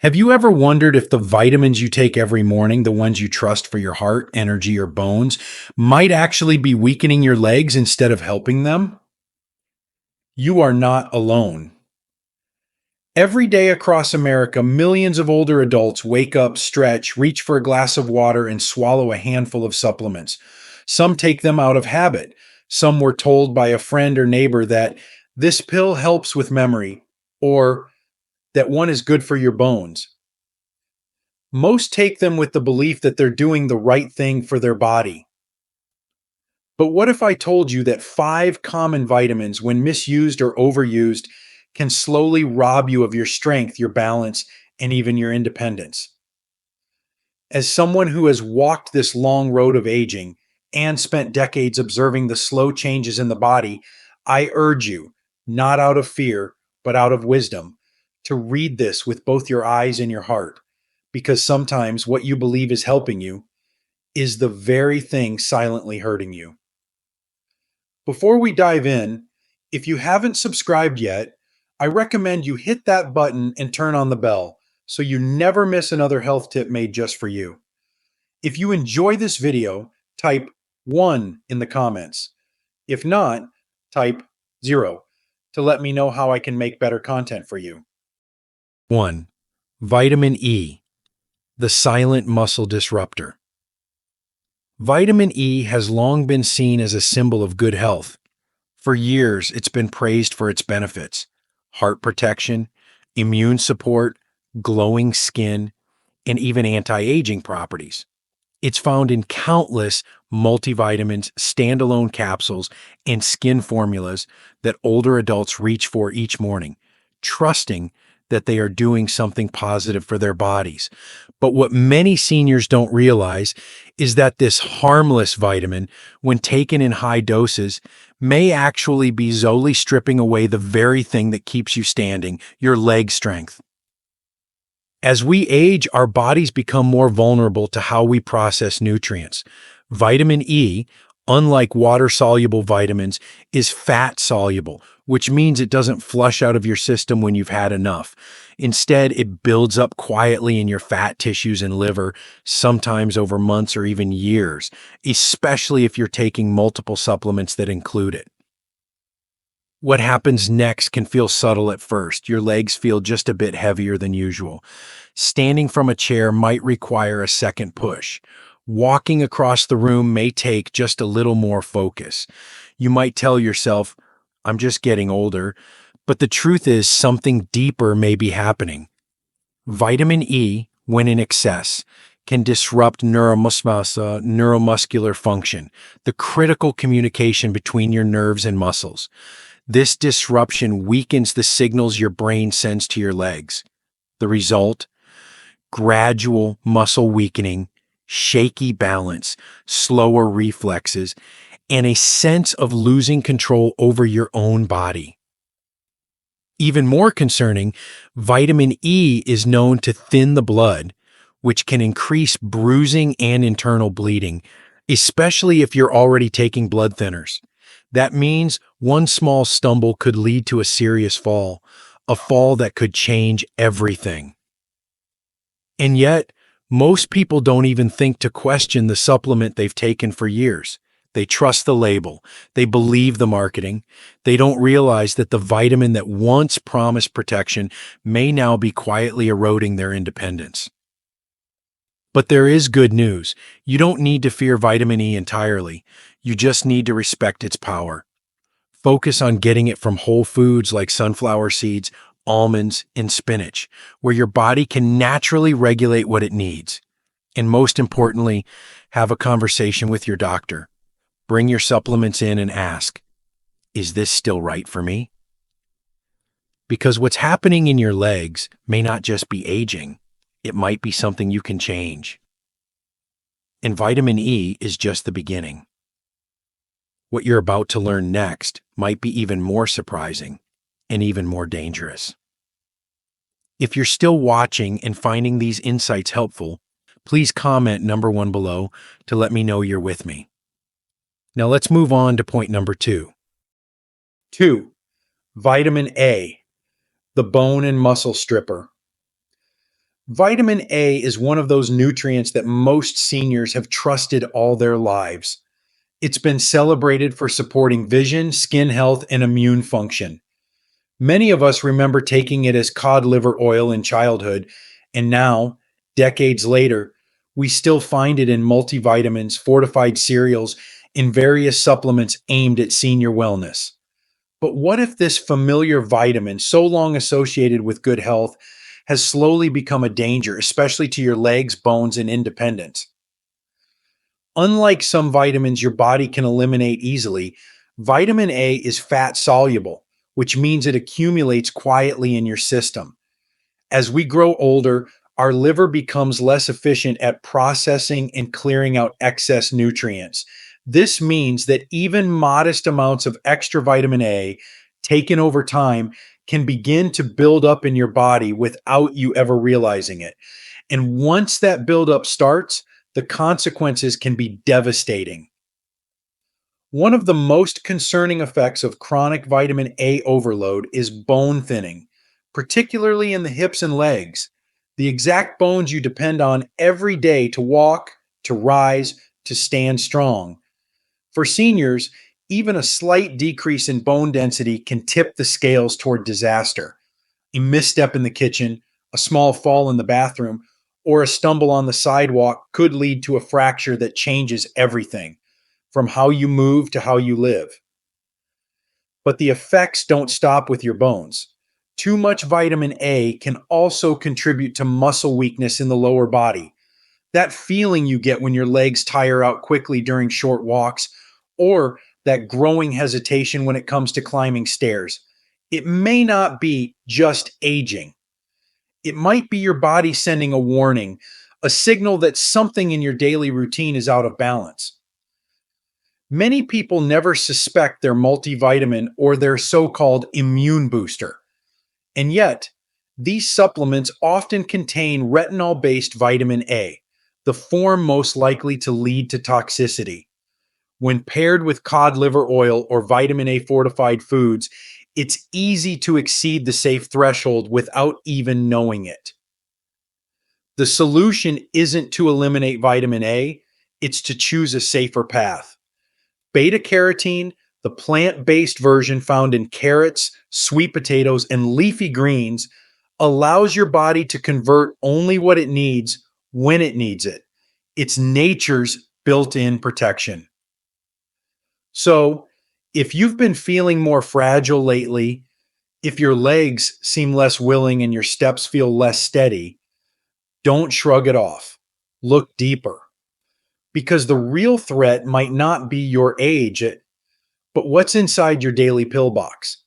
Have you ever wondered if the vitamins you take every morning, the ones you trust for your heart, energy, or bones, might actually be weakening your legs instead of helping them? You are not alone. Every day across America, millions of older adults wake up, stretch, reach for a glass of water, and swallow a handful of supplements. Some take them out of habit. Some were told by a friend or neighbor that this pill helps with memory, or that one is good for your bones. Most take them with the belief that they're doing the right thing for their body. But what if I told you that five common vitamins, when misused or overused, can slowly rob you of your strength, your balance, and even your independence? As someone who has walked this long road of aging and spent decades observing the slow changes in the body, I urge you, not out of fear, but out of wisdom, to read this with both your eyes and your heart, because sometimes what you believe is helping you is the very thing silently hurting you. Before we dive in, if you haven't subscribed yet, I recommend you hit that button and turn on the bell so you never miss another health tip made just for you. If you enjoy this video, type 1 in the comments. If not, type 0 to let me know how I can make better content for you. 1. Vitamin E, the silent muscle disruptor. Vitamin E has long been seen as a symbol of good health. For years, it's been praised for its benefits: heart protection, immune support, glowing skin, and even anti-aging properties. It's found in countless multivitamins, standalone capsules, and skin formulas that older adults reach for each morning, trusting that they are doing something positive for their bodies. But what many seniors don't realize is that this harmless vitamin, when taken in high doses, may actually be slowly stripping away the very thing that keeps you standing, your leg strength. As we age, our bodies become more vulnerable to how we process nutrients. Vitamin E, unlike water-soluble vitamins, is fat-soluble, which means it doesn't flush out of your system when you've had enough. Instead, it builds up quietly in your fat tissues and liver, sometimes over months or even years, especially if you're taking multiple supplements that include it. What happens next can feel subtle at first. Your legs feel just a bit heavier than usual. Standing from a chair might require a second push. Walking across the room may take just a little more focus. You might tell yourself, I'm just getting older, but the truth is something deeper may be happening. Vitamin E, when in excess, can disrupt neuromuscular function, the critical communication between your nerves and muscles. This disruption weakens the signals your brain sends to your legs. The result? Gradual muscle weakening, shaky balance, slower reflexes, and a sense of losing control over your own body. Even more concerning, vitamin E is known to thin the blood, which can increase bruising and internal bleeding, especially if you're already taking blood thinners. That means one small stumble could lead to a serious fall, a fall that could change everything. And yet, most people don't even think to question the supplement they've taken for years. They trust the label. They believe the marketing. They don't realize that the vitamin that once promised protection may now be quietly eroding their independence. But there is good news. You don't need to fear vitamin E entirely. You just need to respect its power. Focus on getting it from whole foods like sunflower seeds, almonds, and spinach, where your body can naturally regulate what it needs. And most importantly, have a conversation with your doctor. Bring your supplements in and ask, is this still right for me? Because what's happening in your legs may not just be aging. It might be something you can change. And vitamin E is just the beginning. What you're about to learn next might be even more surprising and even more dangerous. If you're still watching and finding these insights helpful, please comment number 1 below to let me know you're with me. Now let's move on to point number 2. 2. Vitamin A, the bone and muscle stripper. Vitamin A is one of those nutrients that most seniors have trusted all their lives. It's been celebrated for supporting vision, skin health, and immune function. Many of us remember taking it as cod liver oil in childhood, and now, decades later, we still find it in multivitamins, fortified cereals, and various supplements aimed at senior wellness. But what if this familiar vitamin, so long associated with good health, has slowly become a danger, especially to your legs, bones, and independence? Unlike some vitamins your body can eliminate easily, vitamin A is fat soluble, which means it accumulates quietly in your system. As we grow older, our liver becomes less efficient at processing and clearing out excess nutrients. This means that even modest amounts of extra vitamin A taken over time can begin to build up in your body without you ever realizing it. And once that buildup starts, the consequences can be devastating. One of the most concerning effects of chronic vitamin A overload is bone thinning, particularly in the hips and legs, the exact bones you depend on every day to walk, to rise, to stand strong. For seniors, even a slight decrease in bone density can tip the scales toward disaster. A misstep in the kitchen, a small fall in the bathroom, or a stumble on the sidewalk could lead to a fracture that changes everything, from how you move to how you live. But the effects don't stop with your bones. Too much vitamin A can also contribute to muscle weakness in the lower body. That feeling you get when your legs tire out quickly during short walks, or that growing hesitation when it comes to climbing stairs. It may not be just aging. It might be your body sending a warning, a signal that something in your daily routine is out of balance. Many people never suspect their multivitamin or their so called immune booster. And yet, these supplements often contain retinol based vitamin A, the form most likely to lead to toxicity. When paired with cod liver oil or vitamin A fortified foods, it's easy to exceed the safe threshold without even knowing it. The solution isn't to eliminate vitamin A, it's to choose a safer path. Beta carotene, the plant based version found in carrots, sweet potatoes, and leafy greens, allows your body to convert only what it needs when it needs it. It's nature's built in protection. So, if you've been feeling more fragile lately, if your legs seem less willing and your steps feel less steady, don't shrug it off. Look deeper. Because the real threat might not be your age, but what's inside your daily pill box.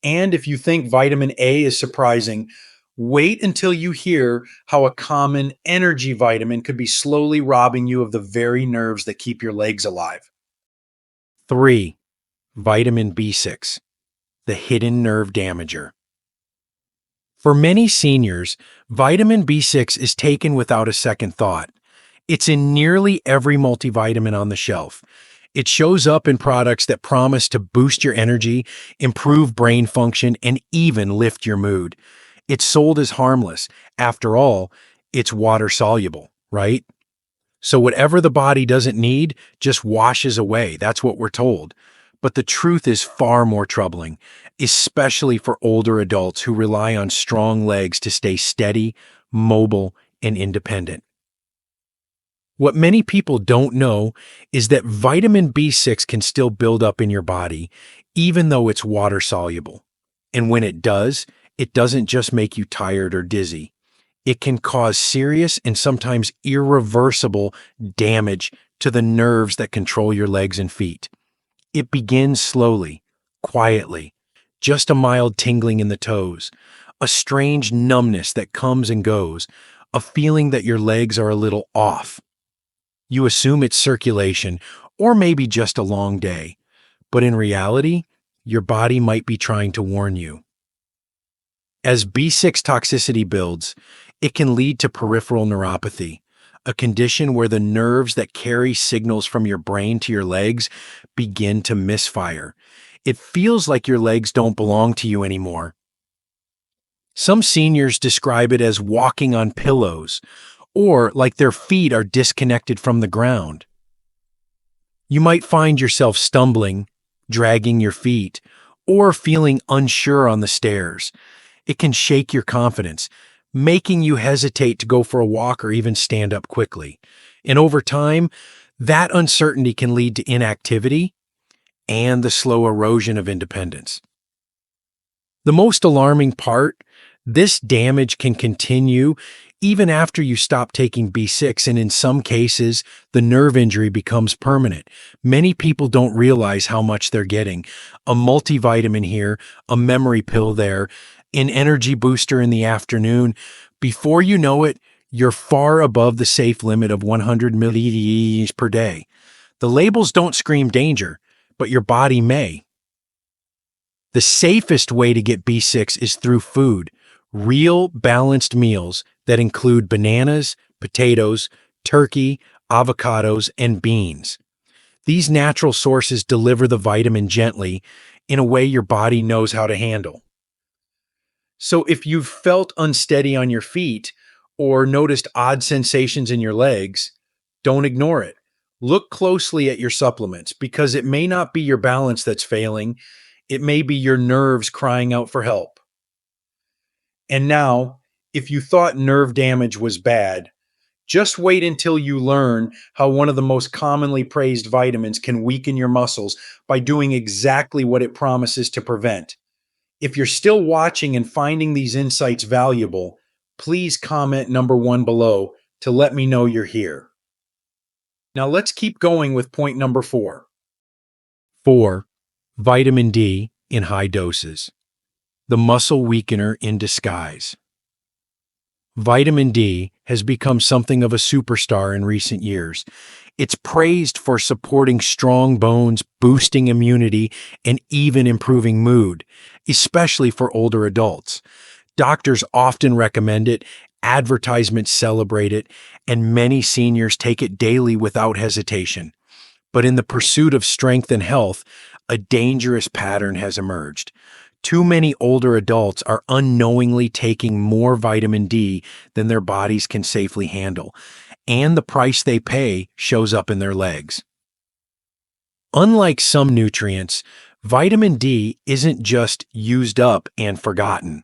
And if you think vitamin A is surprising, wait until you hear how a common energy vitamin could be slowly robbing you of the very nerves that keep your legs alive. 3. Vitamin B6, the hidden nerve damager. For many seniors, vitamin B6 is taken without a second thought. It's in nearly every multivitamin on the shelf. It shows up in products that promise to boost your energy, improve brain function, and even lift your mood. It's sold as harmless. After all, it's water soluble, right? So whatever the body doesn't need just washes away. That's what we're told. But the truth is far more troubling, especially for older adults who rely on strong legs to stay steady, mobile, and independent. What many people don't know is that vitamin B6 can still build up in your body, even though it's water soluble. And when it does, it doesn't just make you tired or dizzy. It can cause serious and sometimes irreversible damage to the nerves that control your legs and feet. It begins slowly, quietly, just a mild tingling in the toes, a strange numbness that comes and goes, a feeling that your legs are a little off. You assume it's circulation or maybe just a long day, but in reality, your body might be trying to warn you. As B6 toxicity builds, it can lead to peripheral neuropathy, a condition where the nerves that carry signals from your brain to your legs begin to misfire. It feels like your legs don't belong to you anymore. Some seniors describe it as walking on pillows, or like their feet are disconnected from the ground. You might find yourself stumbling, dragging your feet, or feeling unsure on the stairs. It can shake your confidence, making you hesitate to go for a walk or even stand up quickly. And over time, that uncertainty can lead to inactivity and the slow erosion of independence. The most alarming part, this damage can continue even after you stop taking B6, and in some cases, the nerve injury becomes permanent. Many people don't realize how much they're getting. A multivitamin here, a memory pill there, an energy booster in the afternoon. Before you know it, you're far above the safe limit of 100 milliliters per day. The labels don't scream danger, but your body may. The safest way to get B6 is through food, real balanced meals that include bananas, potatoes, turkey, avocados, and beans. These natural sources deliver the vitamin gently in a way your body knows how to handle. So if you've felt unsteady on your feet or noticed odd sensations in your legs, don't ignore it. Look closely at your supplements because it may not be your balance that's failing. It may be your nerves crying out for help. And now, if you thought nerve damage was bad, just wait until you learn how one of the most commonly praised vitamins can weaken your muscles by doing exactly what it promises to prevent. If you're still watching and finding these insights valuable, please comment number 1 below to let me know you're here. Now let's keep going with point number 4. 4. Vitamin D in high doses. The muscle weakener in disguise. Vitamin D has become something of a superstar in recent years. It's praised for supporting strong bones, boosting immunity, and even improving mood, especially for older adults. Doctors often recommend it, advertisements celebrate it, and many seniors take it daily without hesitation. But in the pursuit of strength and health, a dangerous pattern has emerged. Too many older adults are unknowingly taking more vitamin D than their bodies can safely handle, and the price they pay shows up in their legs. Unlike some nutrients, vitamin D isn't just used up and forgotten.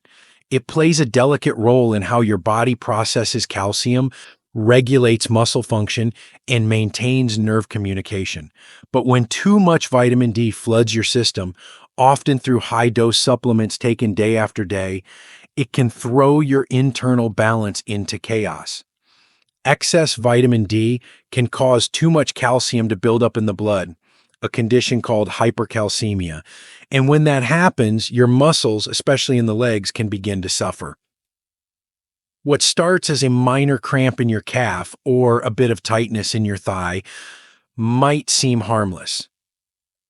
It plays a delicate role in how your body processes calcium, regulates muscle function, and maintains nerve communication. But when too much vitamin D floods your system, often through high-dose supplements taken day after day, it can throw your internal balance into chaos. Excess vitamin D can cause too much calcium to build up in the blood, a condition called hypercalcemia. And when that happens, your muscles, especially in the legs, can begin to suffer. What starts as a minor cramp in your calf or a bit of tightness in your thigh might seem harmless,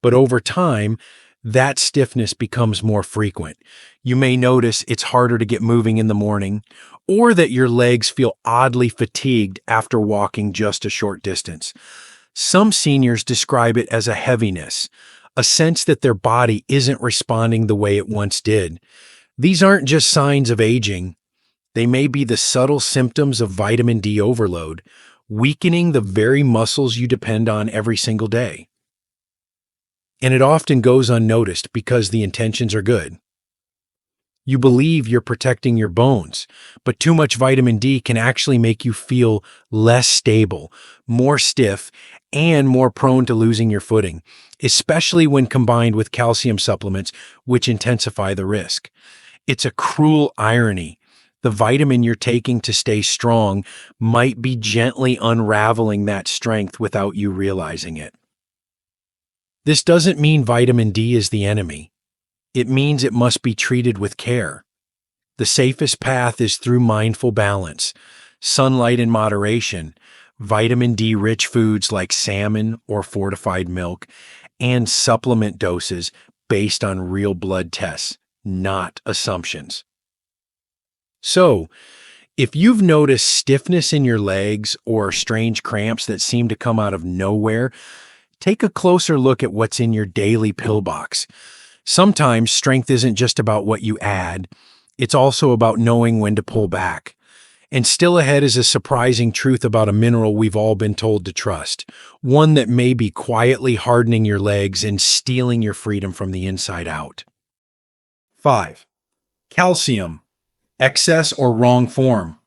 but over time, that stiffness becomes more frequent. You may notice it's harder to get moving in the morning, or that your legs feel oddly fatigued after walking just a short distance. Some seniors describe it as a heaviness, a sense that their body isn't responding the way it once did. These aren't just signs of aging. They may be the subtle symptoms of vitamin D overload, weakening the very muscles you depend on every single day. And it often goes unnoticed because the intentions are good. You believe you're protecting your bones, but too much vitamin D can actually make you feel less stable, more stiff, and more prone to losing your footing, especially when combined with calcium supplements, which intensify the risk. It's a cruel irony. The vitamin you're taking to stay strong might be gently unraveling that strength without you realizing it. This doesn't mean vitamin D is the enemy. It means it must be treated with care. The safest path is through mindful balance, sunlight in moderation, vitamin D-rich foods like salmon or fortified milk, and supplement doses based on real blood tests, not assumptions. So, if you've noticed stiffness in your legs or strange cramps that seem to come out of nowhere, take a closer look at what's in your daily pill box. Sometimes strength isn't just about what you add, It's also about knowing when to pull back. And still ahead is a surprising truth about a mineral we've all been told to trust, one that may be quietly hardening your legs and stealing your freedom from the inside out. 5. Calcium, excess or wrong form,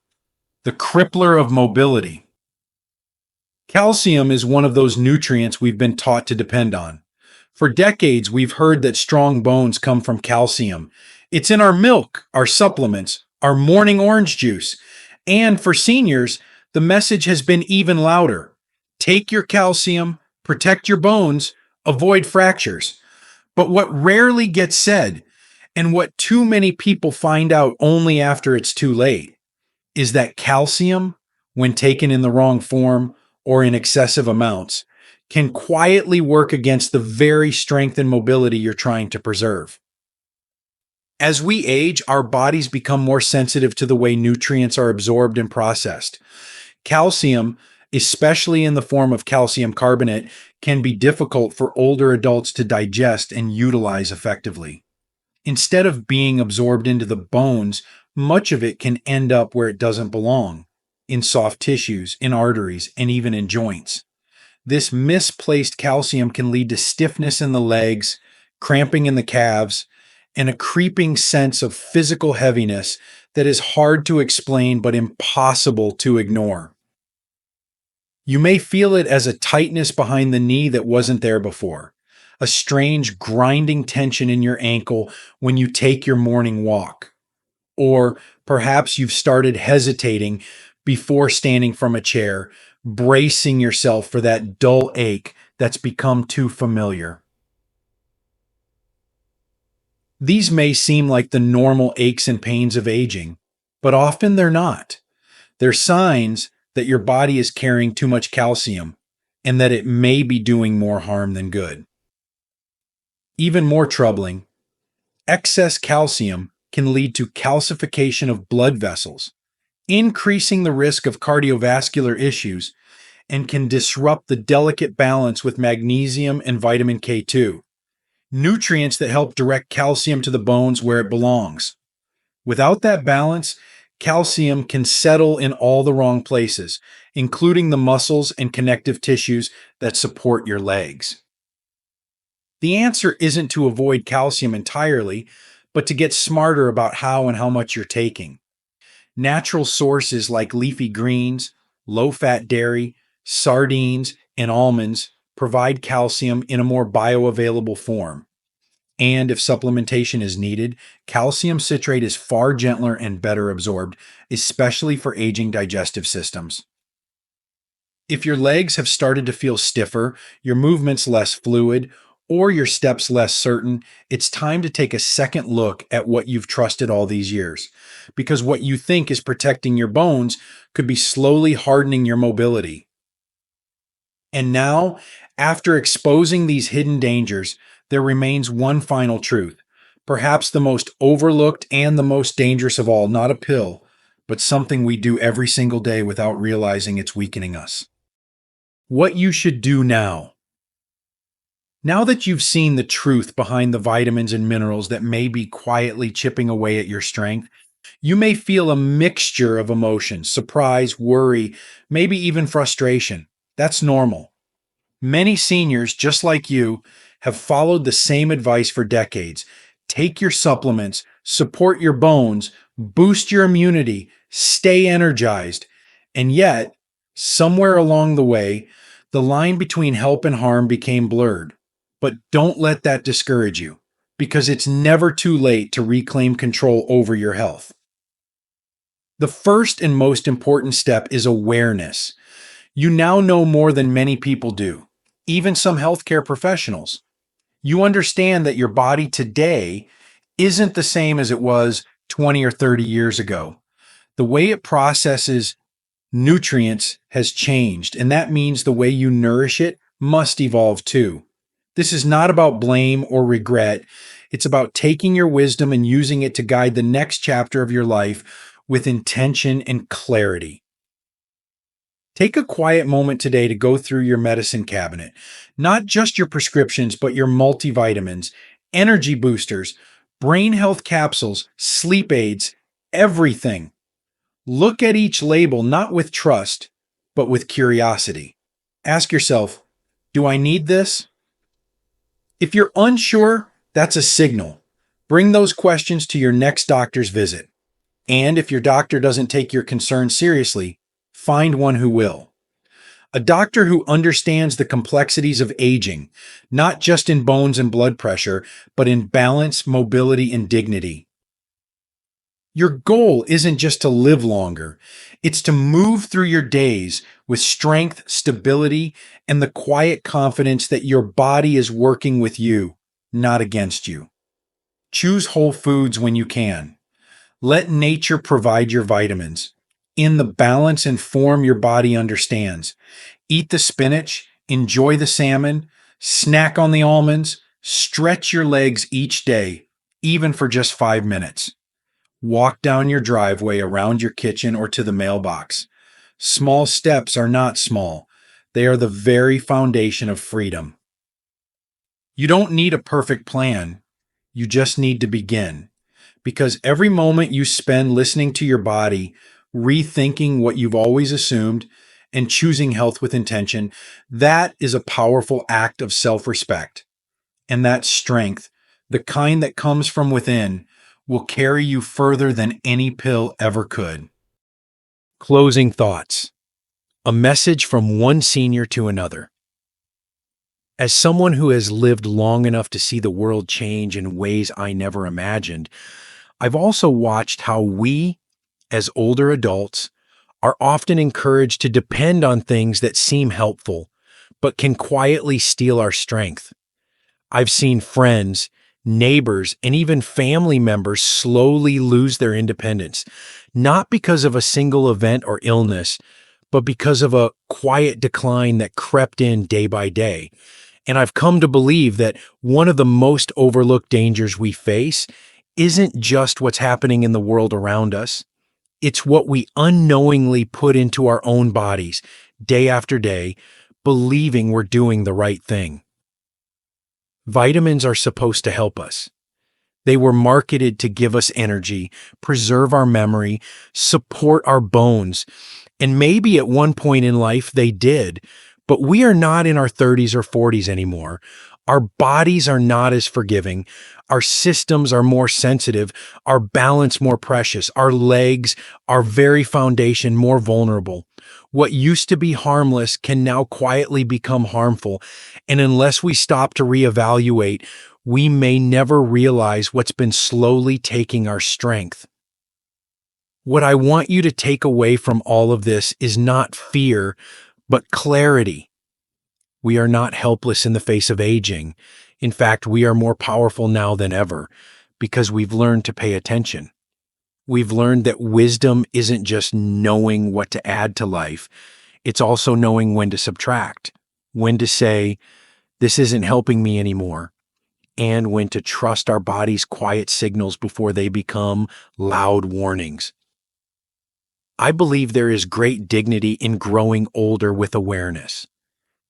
the crippler of mobility. Calcium is one of those nutrients we've been taught to depend on. For decades, we've heard that strong bones come from calcium. It's in our milk, our supplements, our morning orange juice. And for seniors, the message has been even louder. Take your calcium, protect your bones, avoid fractures. But what rarely gets said, and what too many people find out only after it's too late, is that calcium, when taken in the wrong form or in excessive amounts, can quietly work against the very strength and mobility you're trying to preserve. As we age, our bodies become more sensitive to the way nutrients are absorbed and processed. Calcium, especially in the form of calcium carbonate, can be difficult for older adults to digest and utilize effectively. Instead of being absorbed into the bones, much of it can end up where it doesn't belong, in soft tissues, in arteries, and even in joints. This misplaced calcium can lead to stiffness in the legs, cramping in the calves, and a creeping sense of physical heaviness that is hard to explain but impossible to ignore. You may feel it as a tightness behind the knee that wasn't there before, a strange grinding tension in your ankle when you take your morning walk. Or perhaps you've started hesitating before standing from a chair, bracing yourself for that dull ache that's become too familiar. These may seem like the normal aches and pains of aging, but often they're not. They're signs that your body is carrying too much calcium and that it may be doing more harm than good. Even more troubling, excess calcium can lead to calcification of blood vessels, increasing the risk of cardiovascular issues, and can disrupt the delicate balance with magnesium and vitamin K2, nutrients that help direct calcium to the bones where it belongs. Without that balance, calcium can settle in all the wrong places, including the muscles and connective tissues that support your legs. The answer isn't to avoid calcium entirely, but to get smarter about how and how much you're taking. Natural sources like leafy greens, low-fat dairy, sardines, and almonds provide calcium in a more bioavailable form. And if supplementation is needed, calcium citrate is far gentler and better absorbed, especially for aging digestive systems. If your legs have started to feel stiffer, your movements less fluid, or your steps less certain, it's time to take a second look at what you've trusted all these years. Because what you think is protecting your bones could be slowly hardening your mobility. And now, after exposing these hidden dangers, there remains one final truth, perhaps the most overlooked and the most dangerous of all, not a pill, but something we do every single day without realizing it's weakening us. What you should do now. Now that you've seen the truth behind the vitamins and minerals that may be quietly chipping away at your strength, you may feel a mixture of emotions, surprise, worry, maybe even frustration. That's normal. Many seniors, just like you, have followed the same advice for decades. Take your supplements, support your bones, boost your immunity, stay energized. And yet, somewhere along the way, the line between help and harm became blurred. But don't let that discourage you, because it's never too late to reclaim control over your health. The first and most important step is awareness. You now know more than many people do, even some healthcare professionals. You understand that your body today isn't the same as it was 20 or 30 years ago. The way it processes nutrients has changed, and that means the way you nourish it must evolve too. This is not about blame or regret. It's about taking your wisdom and using it to guide the next chapter of your life with intention and clarity. Take a quiet moment today to go through your medicine cabinet, not just your prescriptions, but your multivitamins, energy boosters, Brain health capsules, sleep aids, everything. Look at each label not with trust, but with curiosity. Ask yourself, do I need this? If you're unsure, that's a signal. Bring those questions to your next doctor's visit. And if your doctor doesn't take your concerns seriously, find one who will. A doctor who understands the complexities of aging, not just in bones and blood pressure, but in balance, mobility, and dignity. Your goal isn't just to live longer, it's to move through your days with strength, stability, and the quiet confidence that your body is working with you, not against you. Choose whole foods when you can. Let nature provide your vitamins in the balance and form your body understands. Eat the spinach, enjoy the salmon, snack on the almonds, stretch your legs each day, even for just 5 minutes. Walk down your driveway, around your kitchen, or to the mailbox. Small steps are not small. They are the very foundation of freedom. You don't need a perfect plan. You just need to begin. Because every moment you spend listening to your body, rethinking what you've always assumed, and choosing health with intention, that is a powerful act of self-respect. And that strength, the kind that comes from within, will carry you further than any pill ever could. Closing thoughts. A message from one senior to another. As someone who has lived long enough to see the world change in ways I never imagined, I've also watched how we, as older adults, are often encouraged to depend on things that seem helpful, but can quietly steal our strength. I've seen friends, neighbors, and even family members slowly lose their independence, not because of a single event or illness, but because of a quiet decline that crept in day by day. And I've come to believe that one of the most overlooked dangers we face isn't just what's happening in the world around us. It's what we unknowingly put into our own bodies day after day, believing we're doing the right thing. Vitamins are supposed to help us. They were marketed to give us energy, preserve our memory, support our bones, and maybe at one point in life they did, but we are not in our 30s or 40s anymore. Our bodies are not as forgiving. Our systems are more sensitive, our balance more precious, our legs, our very foundation more vulnerable. What used to be harmless can now quietly become harmful, and unless we stop to reevaluate, we may never realize what's been slowly taking our strength. What I want you to take away from all of this is not fear, but clarity. We are not helpless in the face of aging. In fact, we are more powerful now than ever because we've learned to pay attention. We've learned that wisdom isn't just knowing what to add to life. It's also knowing when to subtract, when to say, this isn't helping me anymore, and when to trust our body's quiet signals before they become loud warnings. I believe there is great dignity in growing older with awareness.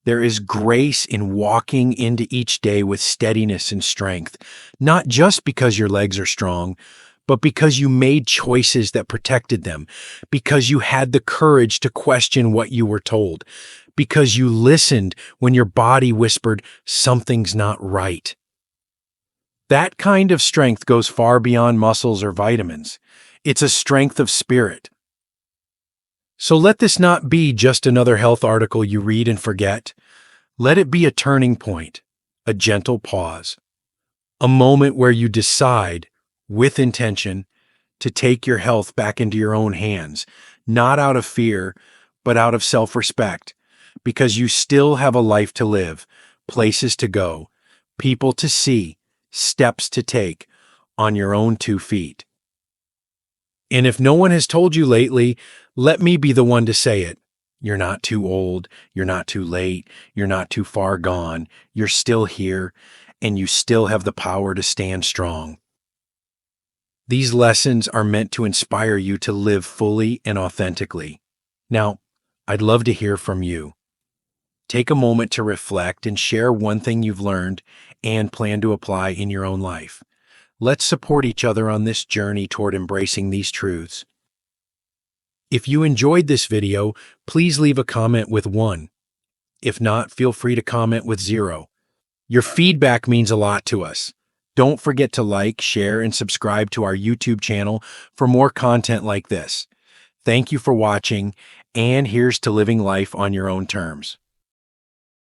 There is grace in walking into each day with steadiness and strength, not just because your legs are strong, but because you made choices that protected them, because you had the courage to question what you were told, because you listened when your body whispered, something's not right. That kind of strength goes far beyond muscles or vitamins. It's a strength of spirit. So let this not be just another health article you read and forget. Let it be a turning point, a gentle pause, a moment where you decide, with intention, to take your health back into your own hands, not out of fear, but out of self-respect, because you still have a life to live, places to go, people to see, steps to take on your own 2 feet. And if no one has told you lately, let me be the one to say it. You're not too old, you're not too late, you're not too far gone, you're still here, and you still have the power to stand strong. These lessons are meant to inspire you to live fully and authentically. Now, I'd love to hear from you. Take a moment to reflect and share one thing you've learned and plan to apply in your own life. Let's support each other on this journey toward embracing these truths. If you enjoyed this video, please leave a comment with 1. If not, feel free to comment with 0. Your feedback means a lot to us. Don't forget to like, share, and subscribe to our YouTube channel for more content like this. Thank you for watching, and here's to living life on your own terms.